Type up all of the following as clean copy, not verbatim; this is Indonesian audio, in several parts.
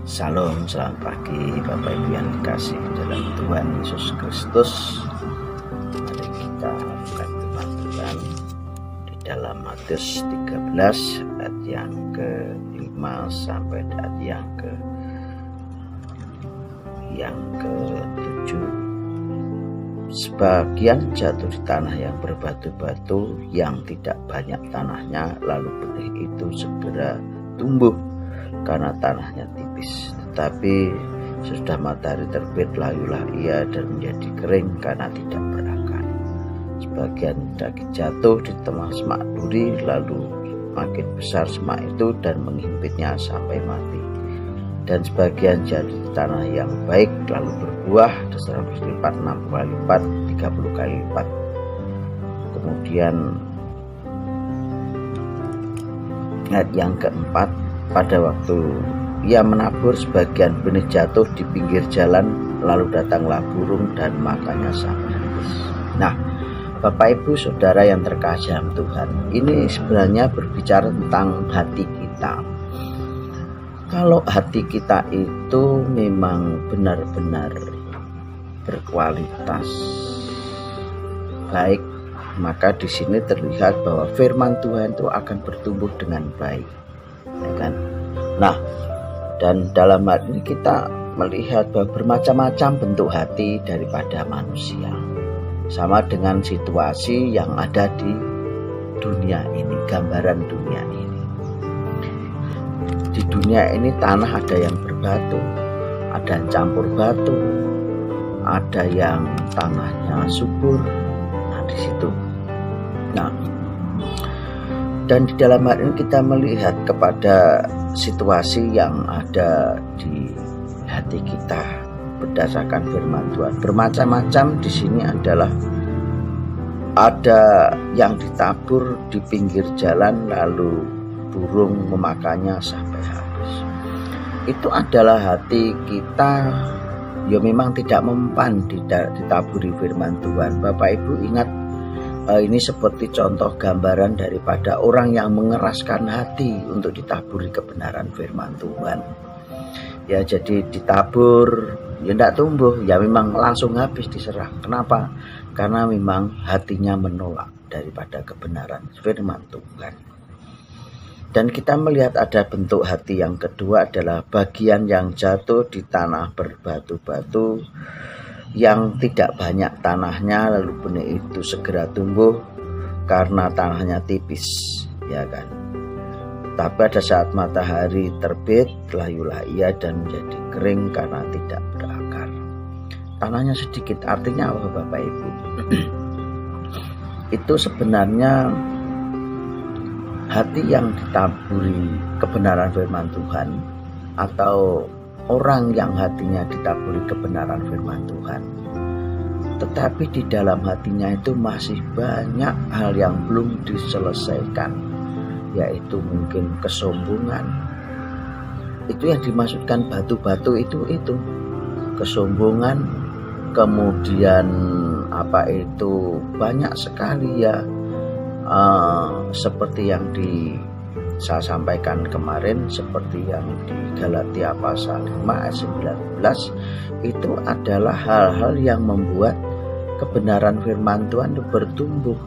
Salam, selamat pagi Bapak Ibu yang dikasih dalam Tuhan Yesus Kristus. Mari kita buka firman Tuhan di dalam Matius 13 ayat yang ke-5 sampai ayat yang ke-7. Sebagian jatuh di tanah yang berbatu-batu, yang tidak banyak tanahnya, lalu benih itu segera tumbuh karena tanahnya tipis. Tetapi sesudah matahari terbit, layulah ia dan menjadi kering karena tidak berakar. Sebagian lagi jatuh di tengah semak duri, lalu makin besar semak itu dan menghimpitnya sampai mati. Dan sebagian jatuh di tanah yang baik, lalu berbuah 100 lipat, 60 kali lipat, 30 kali lipat. Kemudian ayat yang keempat, pada waktu ia menabur, sebagian benih jatuh di pinggir jalan, lalu datanglah burung dan makannya sampai habis. Nah, Bapak Ibu Saudara yang terkasih dalam Tuhan, ini sebenarnya berbicara tentang hati kita. Kalau hati kita itu memang benar-benar berkualitas baik, maka di sini terlihat bahwa firman Tuhan itu akan bertumbuh dengan baik, ya kan? Nah, dan dalam hal ini kita melihat bahwa bermacam-macam bentuk hati daripada manusia, sama dengan situasi yang ada di dunia ini, gambaran dunia ini. Di dunia ini tanah ada yang berbatu, ada yang campur batu, ada yang tanahnya subur. Nah, di situ. Nah, dan di dalam hal ini kita melihat kepada situasi yang ada di hati kita berdasarkan firman Tuhan. Bermacam-macam di sini adalah ada yang ditabur di pinggir jalan, lalu burung memakannya sampai habis. Itu adalah hati kita ya memang tidak mempan ditaburi firman Tuhan. Bapak Ibu ingat, ini seperti contoh gambaran daripada orang yang mengeraskan hati untuk ditaburi kebenaran firman Tuhan. Ya, jadi ditabur, ya tidak tumbuh, ya memang langsung habis diserah. Kenapa? Karena memang hatinya menolak daripada kebenaran firman Tuhan. Dan kita melihat ada bentuk hati yang kedua adalah bagian yang jatuh di tanah berbatu-batu, yang tidak banyak tanahnya, lalu benih itu segera tumbuh karena tanahnya tipis, ya kan? Tapi pada saat matahari terbit, layulah ia dan menjadi kering karena tidak berakar. Tanahnya sedikit, artinya apa Bapak Ibu? Itu sebenarnya hati yang ditaburi kebenaran firman Tuhan, atau orang yang hatinya ditaburi kebenaran firman Tuhan, tetapi di dalam hatinya itu masih banyak hal yang belum diselesaikan, yaitu mungkin kesombongan. Itu yang dimaksudkan batu-batu itu kesombongan. Kemudian banyak sekali ya, seperti yang saya sampaikan kemarin, seperti yang di Galatia pasal 5 ayat 19, itu adalah hal-hal yang membuat kebenaran firman Tuhan itu bertumbuh,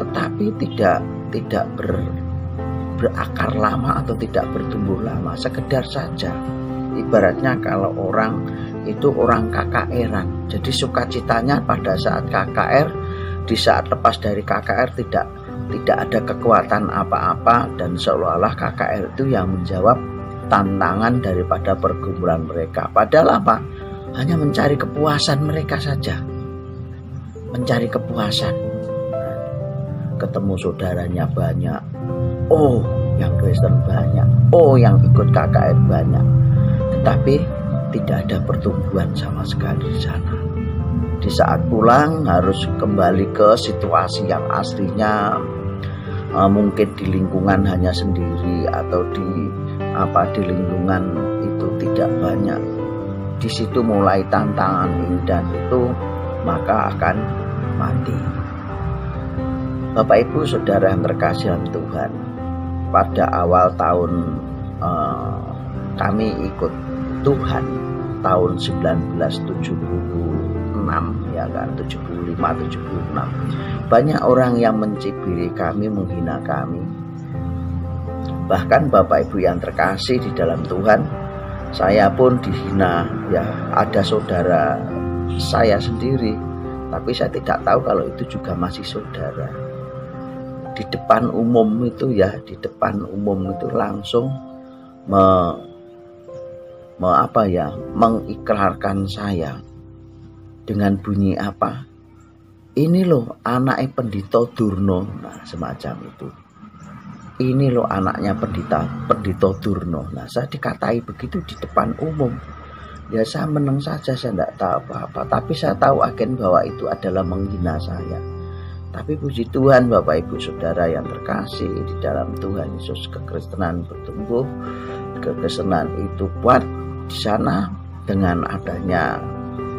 tetapi tidak berakar lama atau tidak bertumbuh lama, sekedar saja. Ibaratnya kalau orang itu orang KKR-an, jadi sukacitanya pada saat KKR, di saat lepas dari KKR tidak ada kekuatan apa-apa, dan seolah-olah KKR itu yang menjawab tantangan daripada pergumulan mereka. Padahal apa? Hanya mencari kepuasan mereka saja, mencari kepuasan. Ketemu saudaranya banyak, oh yang Kristen banyak, oh yang ikut KKR banyak, tetapi tidak ada pertumbuhan sama sekali di sana. Di saat pulang harus kembali ke situasi yang aslinya, mungkin di lingkungan hanya sendiri, atau di lingkungan itu tidak banyak. Di situ mulai tantangan ini dan itu, maka akan mati. Bapak Ibu Saudara yang terkasih dalam Tuhan, pada awal tahun kami ikut Tuhan tahun 1976 ya kan, 75 76. Banyak orang yang mencibiri kami, menghina kami. Bahkan Bapak Ibu yang terkasih di dalam Tuhan, saya pun dihina ya. Ada saudara saya sendiri, tapi saya tidak tahu kalau itu juga masih saudara. Di depan umum itu ya, di depan umum itu langsung mengikrarkan saya dengan bunyi apa? Ini loh anaknya Pendito Durno, nah semacam itu. Ini loh anaknya Pendito Durno. Nah saya dikatai begitu di depan umum. Ya saya meneng saja, saya tidak tahu apa-apa. Tapi saya tahu agen bahwa itu adalah menghina saya. Tapi puji Tuhan Bapak Ibu Saudara yang terkasih di dalam Tuhan Yesus, kekristenan bertumbuh, kekristenan itu kuat di sana dengan adanya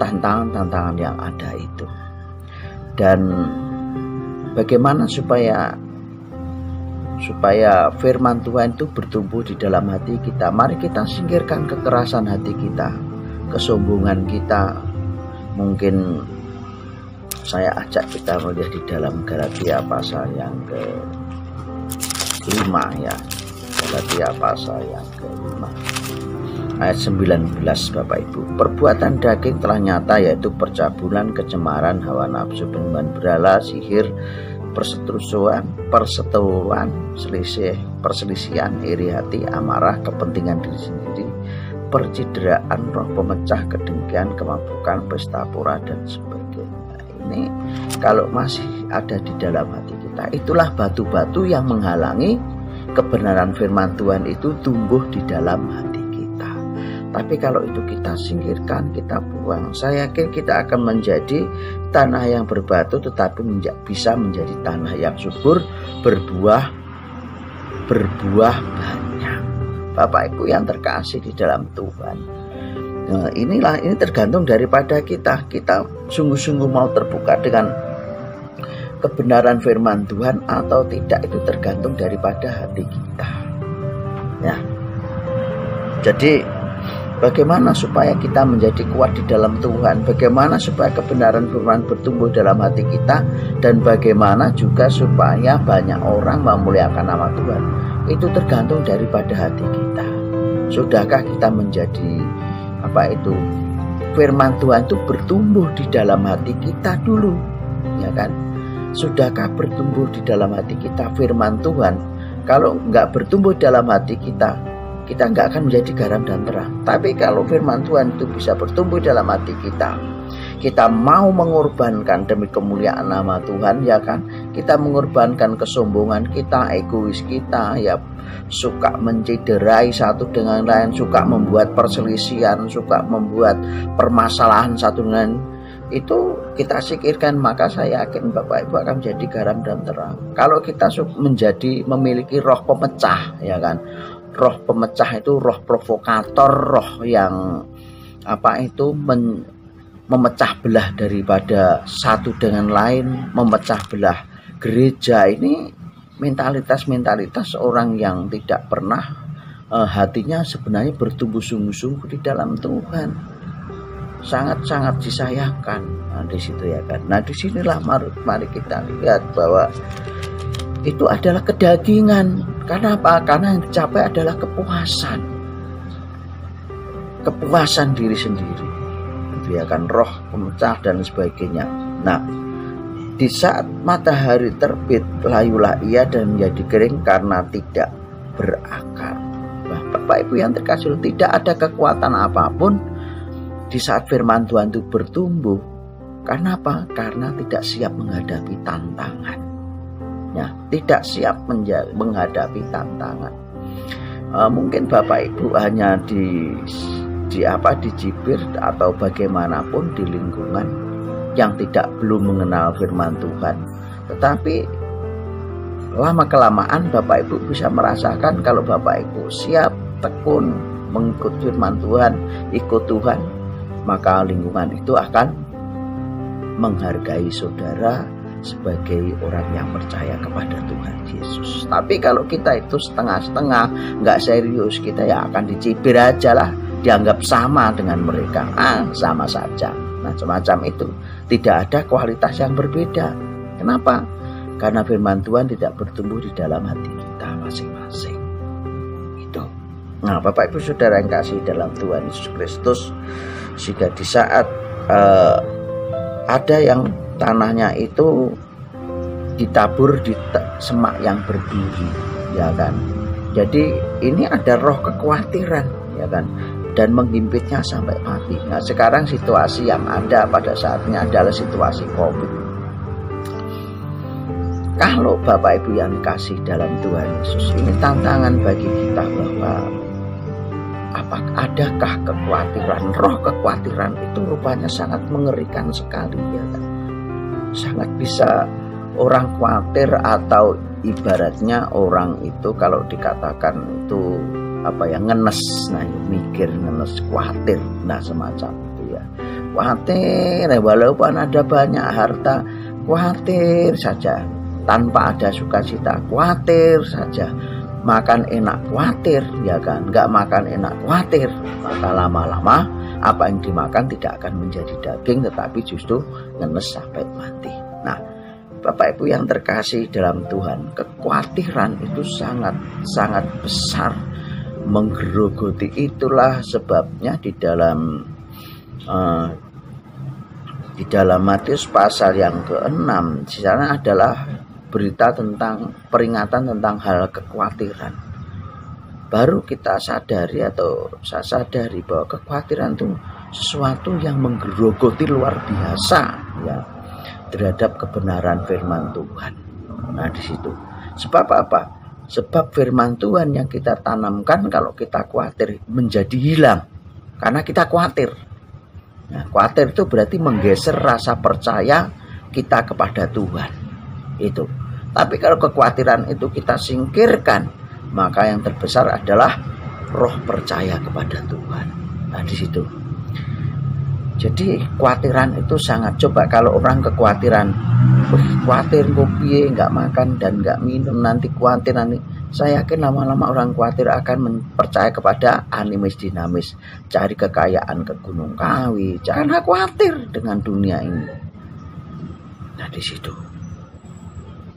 tantangan-tantangan yang ada itu. Dan bagaimana supaya firman Tuhan itu bertumbuh di dalam hati kita? Mari kita singkirkan kekerasan hati kita, kesombongan kita. Mungkin saya ajak kita melihat di dalam Galatia pasal yang ke-5 ya. Galatia pasal yang ke-5 ayat 19 Bapak Ibu. Perbuatan daging telah nyata, yaitu percabulan, kecemaran, hawa nafsu, penyembahan berhala, sihir, perseteruan, perselisihan, iri hati, amarah, kepentingan diri sendiri, percideraan, roh pemecah, kedengkian, kemabukan, pesta pora, dan sebagainya. Ini kalau masih ada di dalam hati kita, itulah batu-batu yang menghalangi kebenaran firman Tuhan itu tumbuh di dalam hati kita. Tapi kalau itu kita singkirkan, kita buang, saya yakin kita akan menjadi tanah yang berbatu, tetapi bisa menjadi tanah yang subur, berbuah banyak. Bapak Ibu yang terkasih di dalam Tuhan, nah, ini tergantung daripada kita sungguh-sungguh mau terbuka dengan kebenaran firman Tuhan atau tidak. Itu tergantung daripada hati kita ya. Jadi bagaimana supaya kita menjadi kuat di dalam Tuhan, bagaimana supaya kebenaran firman bertumbuh dalam hati kita, dan bagaimana juga supaya banyak orang memuliakan nama Tuhan, itu tergantung daripada hati kita. Sudahkah kita menjadi firman Tuhan itu bertumbuh di dalam hati kita dulu ya kan? Sudahkah bertumbuh di dalam hati kita firman Tuhan? Kalau nggak bertumbuh dalam hati kita nggak akan menjadi garam dan terang. Tapi kalau firman Tuhan itu bisa bertumbuh dalam hati kita mau mengorbankan demi kemuliaan nama Tuhan ya kan? Kita mengorbankan kesombongan kita, egois kita ya, suka menciderai satu dengan lain, suka membuat perselisihan, suka membuat permasalahan satu dengan itu, kita singkirkan, maka saya yakin Bapak Ibu akan menjadi garam dan terang. Kalau kita memiliki roh pemecah ya kan, roh pemecah itu roh provokator, roh yang memecah belah daripada satu dengan lain, memecah belah gereja. Ini mentalitas orang yang tidak pernah hatinya sebenarnya bertumbuh sungguh-sungguh di dalam Tuhan. Sangat-sangat disayangkan di situ ya kan. Nah disinilah mari kita lihat bahwa itu adalah kedagingan. Karena apa? Karena yang dicapai adalah kepuasan diri sendiri, itu ya kan, roh pemecah dan sebagainya. Nah di saat matahari terbit, layulah ia dan menjadi kering karena tidak berakar. Bapak Ibu yang terkasih, tidak ada kekuatan apapun di saat firman Tuhan itu bertumbuh. Karena apa? Karena tidak siap menghadapi tantangan. Ya, tidak siap menghadapi tantangan. Mungkin Bapak Ibu hanya dicibir atau bagaimanapun di lingkungan yang belum mengenal firman Tuhan. Tetapi lama kelamaan Bapak Ibu bisa merasakan kalau Bapak Ibu siap tekun mengikut firman Tuhan, ikut Tuhan, maka lingkungan itu akan menghargai saudara, sebagai orang yang percaya kepada Tuhan Yesus. Tapi kalau kita itu setengah-setengah, nggak serius, kita ya akan dicibir aja lah, dianggap sama dengan mereka. Sama saja. Nah, semacam itu. Tidak ada kualitas yang berbeda. Kenapa? Karena firman Tuhan tidak bertumbuh di dalam hati kita masing-masing. Itu. Nah, Bapak Ibu Saudara yang kasih dalam Tuhan Yesus Kristus, jika di saat ada yang tanahnya itu ditabur di semak yang berduri, ya kan. Jadi ini ada roh kekhawatiran, ya kan, dan menghimpitnya sampai mati. Nah, sekarang situasi yang ada pada saatnya adalah situasi COVID. Kalau Bapak Ibu yang kasih dalam Tuhan Yesus, ini tantangan bagi kita bahwa adakah kekhawatiran, roh kekhawatiran itu rupanya sangat mengerikan sekali, ya kan. Sangat bisa orang khawatir, atau ibaratnya orang itu kalau dikatakan itu ngenes, nah mikir, ngenes, khawatir, nah semacam itu ya. Khawatir, walaupun ada banyak harta, khawatir saja, tanpa ada sukacita, khawatir saja. Makan enak, khawatir, ya kan. Nggak makan enak, khawatir. Maka lama-lama apa yang dimakan tidak akan menjadi daging, tetapi justru ngenes sampai mati. Nah, Bapak Ibu yang terkasih dalam Tuhan, kekhawatiran itu sangat besar, menggerogoti. Itulah sebabnya di dalam Matius pasal yang ke-6, di sana adalah berita tentang peringatan tentang hal kekhawatiran. Baru kita sadari, atau saya sadari, bahwa kekhawatiran itu sesuatu yang menggerogoti luar biasa, ya, terhadap kebenaran firman Tuhan. Nah, di situ. Sebab apa? Sebab firman Tuhan yang kita tanamkan kalau kita khawatir menjadi hilang, karena kita khawatir. Nah, khawatir itu berarti menggeser rasa percaya kita kepada Tuhan. Itu. Tapi kalau kekhawatiran itu kita singkirkan, maka yang terbesar adalah roh percaya kepada Tuhan. Nah, di situ. Jadi kekhawatiran itu sangat, coba kalau orang kekhawatiran, khawatir kopi nggak makan dan nggak minum, nanti khawatir nanti. Saya yakin lama-lama orang khawatir akan percaya kepada animis dinamis, cari kekayaan ke Gunung Kawi, jangan khawatir dengan dunia ini. Nah, di situ.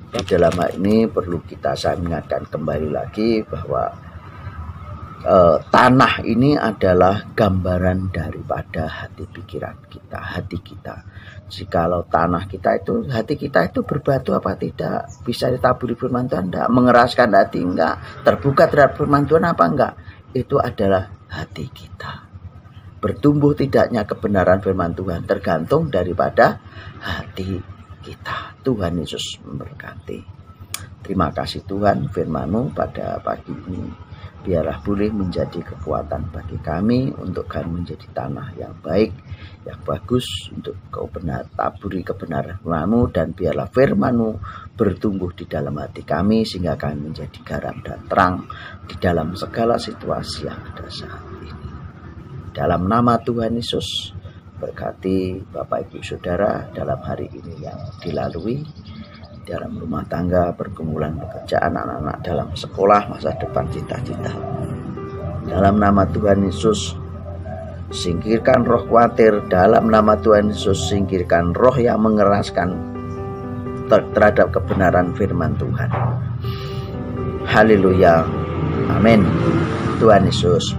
Di dalam hal ini perlu saya ingatkan kembali lagi bahwa tanah ini adalah gambaran daripada hati pikiran kita, hati kita. Jikalau tanah kita itu, hati kita itu berbatu apa tidak, bisa ditaburi firman Tuhan enggak, mengeraskan hati enggak, terbuka terhadap firman Tuhan apa enggak, itu adalah hati kita. Bertumbuh tidaknya kebenaran firman Tuhan tergantung daripada hati kita. Tuhan Yesus memberkati. Terima kasih Tuhan, firman-Mu pada pagi ini biarlah boleh menjadi kekuatan bagi kami untuk kami menjadi tanah yang baik, yang bagus untuk taburi kebenaran firman-Mu, dan biarlah firman-Mu bertumbuh di dalam hati kami sehingga kami menjadi garam dan terang di dalam segala situasi yang ada saat ini. Dalam nama Tuhan Yesus, berkati Bapak Ibu Saudara dalam hari ini yang dilalui, dalam rumah tangga, pergumulan, pekerjaan, anak-anak dalam sekolah, masa depan, cita-cita. Dalam nama Tuhan Yesus, singkirkan roh khawatir. Dalam nama Tuhan Yesus, singkirkan roh yang mengeraskan terhadap kebenaran firman Tuhan. Haleluya. Amin. Tuhan Yesus